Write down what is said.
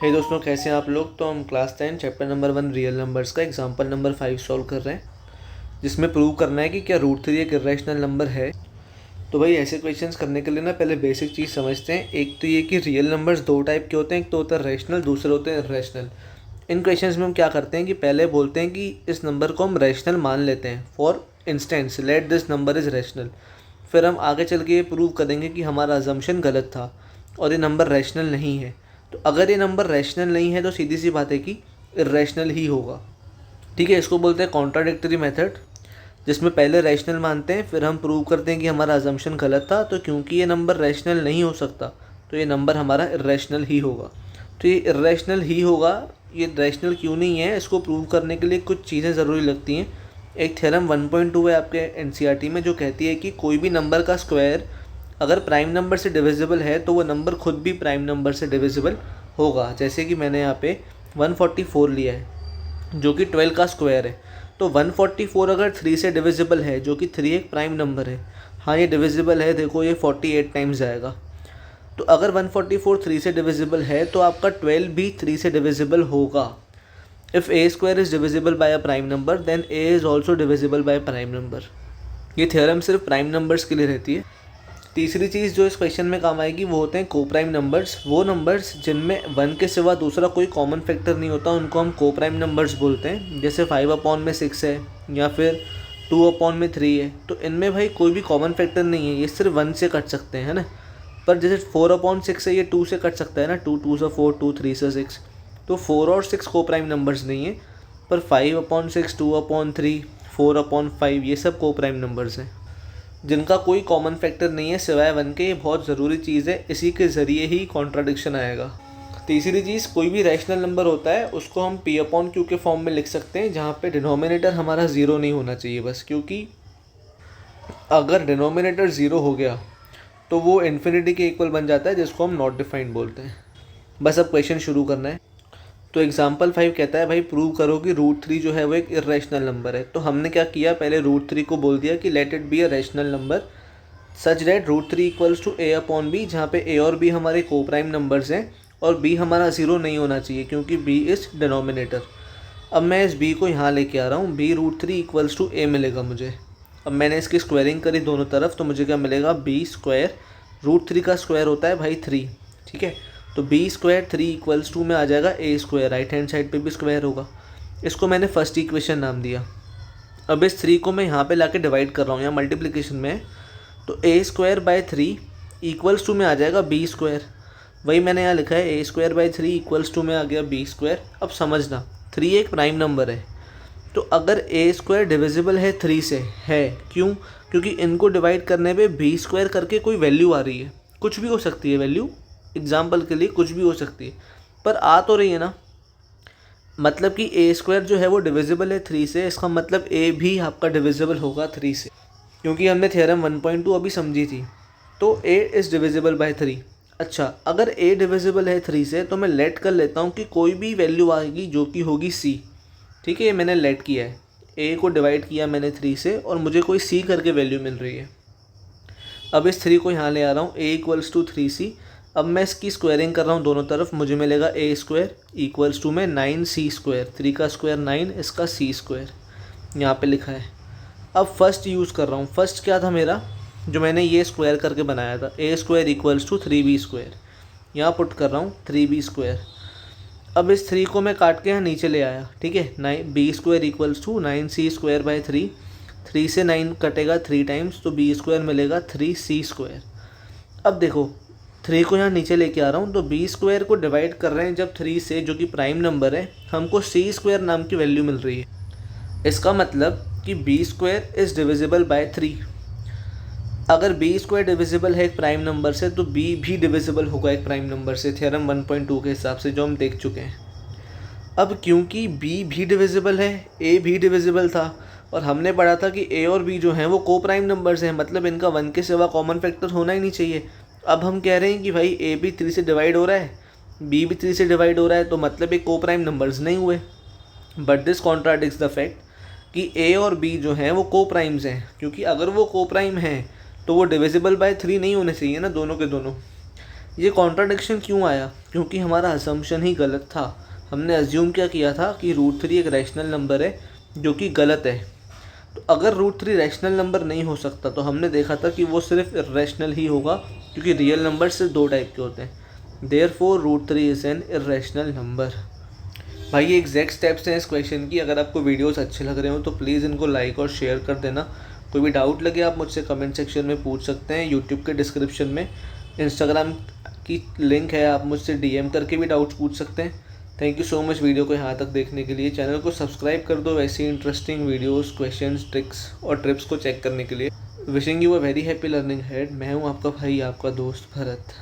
हे दोस्तों, कैसे हैं आप लोग। तो हम class 10 chapter number 1 real numbers का एग्जांपल नंबर 5 सॉल्व कर रहे हैं, जिसमें प्रूव करना है कि क्या √3 एक इरेशनल नंबर है। तो भाई ऐसे क्वेश्चंस करने के लिए ना पहले बेसिक चीज़ समझते हैं। एक तो ये कि रियल नंबर्स दो टाइप के होते हैं, एक तो होता है रैशनल, दूसरे होते हैं इरेशनल। इन क्वेश्चंस में हम क्या करते हैं कि पहले बोलते हैं कि इस नंबर को हम रैशनल मान लेते हैं। For instance let this number is rational. फिर हम आगे चल के ये प्रूव करेंगे कि हमारा अजम्पशन गलत था और ये नंबर रैशनल नहीं है। तो अगर ये नंबर रैशनल नहीं है तो सीधी सी बात है कि इरेशनल ही होगा। ठीक है, इसको बोलते हैं कॉन्ट्राडिक्टरी मेथड, जिसमें पहले रैशनल मानते हैं फिर हम प्रूव करते हैं कि हमारा अजम्पशन गलत था। तो क्योंकि ये नंबर रैशनल नहीं हो सकता तो ये नंबर हमारा इरेशनल ही होगा। तो ये इरेशनल ही होगा। ये रैशनल क्यों नहीं है, इसको प्रूव करने के लिए कुछ चीज़ें ज़रूरी लगती हैं। एक थ्योरम 1.2 है आपके एनसीईआरटी में, जो कहती है कि कोई भी नंबर का स्क्वायर अगर प्राइम नंबर से डिविजिबल है तो वो नंबर खुद भी प्राइम नंबर से डिविजिबल होगा। जैसे कि मैंने यहाँ पे 144 लिया है जो कि 12 का स्क्वायर है। तो 144 अगर 3 से डिविजिबल है, जो कि 3 एक प्राइम नंबर है, हाँ ये डिविजिबल है, देखो ये 48 टाइम्स जाएगा। तो अगर 144 3 से डिविजिबल है तो आपका 12 भी 3 से डिविजिबल होगा। If a square is divisible by a prime number then a is also divisible by prime number. ये थ्योरम सिर्फ प्राइम नंबर्स के लिए रहती है। तीसरी चीज़ जो इस क्वेश्चन में काम आएगी वो होते हैं कोप्राइम नंबर्स। वो नंबर्स जिनमें 1 के सिवा दूसरा कोई कॉमन फैक्टर नहीं होता उनको हम कोप्राइम नंबर्स बोलते हैं। जैसे 5/6 है या फिर 2/3 है। तो इनमें भाई कोई भी कॉमन फैक्टर नहीं है, ये सिर्फ 1 से कट सकते हैं, है ना। पर जैसे 4/6 है, ये 2 से कट सकता है ना, 2 2 से 4, 2 3 से 6। तो 4 और 6 कोप्राइम नंबर्स नहीं है, पर 5/6, 2/3, 4/5 ये सब कोप्राइम नंबर्स हैं जिनका कोई कॉमन फैक्टर नहीं है सिवाय 1 के। ये बहुत ज़रूरी चीज़ है, इसी के ज़रिए ही कॉन्ट्राडिक्शन आएगा। तीसरी चीज़, कोई भी रैशनल नंबर होता है उसको हम P/Q के फॉर्म में लिख सकते हैं, जहाँ पे डिनोमिनेटर हमारा ज़ीरो नहीं होना चाहिए बस। क्योंकि अगर डिनोमिनेटर ज़ीरो हो गया तो वो इन्फिनिटी के इक्वल बन जाता है, जिसको हम नॉट डिफाइंड बोलते हैं। बस अब क्वेश्चन शुरू करना है। तो एग्जाम्पल 5 कहता है भाई प्रूव करो कि √3 जो है वो एक इरेशनल नंबर है। तो हमने क्या किया, पहले √3 को बोल दिया कि let it be a rational number such that √3 equals to A/B, जहाँ पे A और B हमारे कोप्राइम नंबर्स हैं और B हमारा ज़ीरो नहीं होना चाहिए क्योंकि B इज़ डिनोमिनेटर। अब मैं इस B को यहाँ लेके आ रहा हूँ, B √3 इक्वल्स टू A मिलेगा मुझे। अब मैंने इसकी स्क्वायरिंग करी दोनों तरफ, तो मुझे क्या मिलेगा, B स्क्वायर, √3 का स्क्वायर होता है भाई 3, ठीक है। तो B स्क्वायर 3 इक्वल्स टू में आ जाएगा A square, right hand side पे भी स्क्वायर होगा। इसको मैंने फर्स्ट इक्वेशन नाम दिया। अब इस 3 को मैं यहाँ पे लाके डिवाइड कर रहा हूँ, यहाँ मल्टीप्लिकेशन में। तो A square by 3 equals to में आ जाएगा B स्क्वायर। वही मैंने यहाँ लिखा है, A square by 3 equals to में आ गया B स्क्वायर। अब समझना, 3 एक प्राइम नंबर है, तो अगर A स्क्वायर डिविजिबल है 3 से, है क्यों, क्योंकि इनको डिवाइड करने पे B स्क्वायर करके कोई वैल्यू आ रही है। कुछ भी हो सकती है वैल्यू, एग्जाम्पल के लिए कुछ भी हो सकती है, पर आ तो रही है ना। मतलब कि A स्क्वायर जो है वो डिविजिबल है 3 से, इसका मतलब A भी आपका डिविजिबल होगा 3 से, क्योंकि हमने थ्योरम 1.2 अभी समझी थी। तो A इज़ डिविजिबल बाय 3। अच्छा, अगर A डिविजिबल है 3 से तो मैं लेट कर लेता हूँ कि कोई भी वैल्यू आएगी जो कि होगी C। ठीक है, ये मैंने लेट किया है, A को डिवाइड किया मैंने 3 से और मुझे कोई C करके वैल्यू मिल रही है। अब इस 3 को यहाँ ले आ रहा हूँ, A इक्वल्स टू 3C। अब मैं इसकी स्क्वायरिंग कर रहा हूँ दोनों तरफ, मुझे मिलेगा A स्क्वायर इक्वल्स टू में 9C स्क्वायर, 3 का स्क्वायर 9, इसका C स्क्वायर यहाँ पे लिखा है। अब फर्स्ट यूज़ कर रहा हूँ। फर्स्ट क्या था मेरा, जो मैंने ये स्क्वायर करके बनाया था, A square equals to 3B square, यहाँ पुट कर रहा हूँ 3B स्क्वायर। अब इस 3 को मैं काट के यहाँ नीचे ले आया, ठीक है। B square equals to 9C square by 3, 3 से 9 कटेगा 3 टाइम्स, तो B स्क्वायर मिलेगा 3C स्क्वायर। अब देखो 3 को यहाँ नीचे लेके आ रहा हूँ, तो B स्क्वायर को डिवाइड कर रहे हैं जब 3 से, जो कि प्राइम नंबर है, हमको C स्क्वायर नाम की वैल्यू मिल रही है। इसका मतलब कि B square is divisible bye 3। अगर B स्क्वायर डिविजिबल है एक प्राइम नंबर से तो B भी डिविजिबल होगा एक प्राइम नंबर से, थ्योरम 1.2 के हिसाब से जो हम देख चुके हैं। अब क्योंकि B भी डिविजिबल है, A भी डिविजिबल था, और हमने पढ़ा था कि A और B जो हैं वो को प्राइम नंबर्स हैं, मतलब इनका 1 के सिवा कॉमन फैक्टर होना ही नहीं चाहिए। अब हम कह रहे हैं कि भाई A भी 3 से डिवाइड हो रहा है, B भी 3 से डिवाइड हो रहा है, तो मतलब ये को प्राइम नंबर्स नहीं हुए। But this contradicts the fact कि A और B जो हैं वो को प्राइम्स हैं, क्योंकि अगर वो को प्राइम हैं तो वो डिविजिबल बाय 3 नहीं होने चाहिए ना दोनों के दोनों। ये कॉन्ट्राडिक्शन क्यों आया? क्योंकि हमारा असम्पशन ही गलत था। हमने अज्यूम क्या किया था कि √3 एक रैशनल नंबर है, जो कि गलत है। तो अगर √3 रैशनल नंबर नहीं हो सकता तो हमने देखा था कि वो सिर्फ इर्रेशनल ही होगा, क्योंकि रियल नंबर सिर्फ 2 टाइप के होते हैं। Therefore √3 is an irrational number. भाई ये एग्जैक्ट स्टेप्स हैं इस क्वेश्चन की। अगर आपको वीडियोस अच्छे लग रहे हो तो प्लीज़ इनको लाइक और शेयर कर देना। कोई भी डाउट लगे आप मुझसे कमेंट सेक्शन में पूछ सकते हैं। यूट्यूब के डिस्क्रिप्शन में इंस्टाग्राम की लिंक है, आप मुझसे DM करके भी डाउट्स पूछ सकते हैं। Thank you so much video को यहाँ तक देखने के लिए। चैनल को सब्सक्राइब कर दो वैसे इंटरेस्टिंग वीडियोस, क्वेश्चंस, ट्रिक्स और ट्रिप्स को चेक करने के लिए। Wishing you a very happy learning head. मैं हूँ आपका भाई, आपका दोस्त भरत।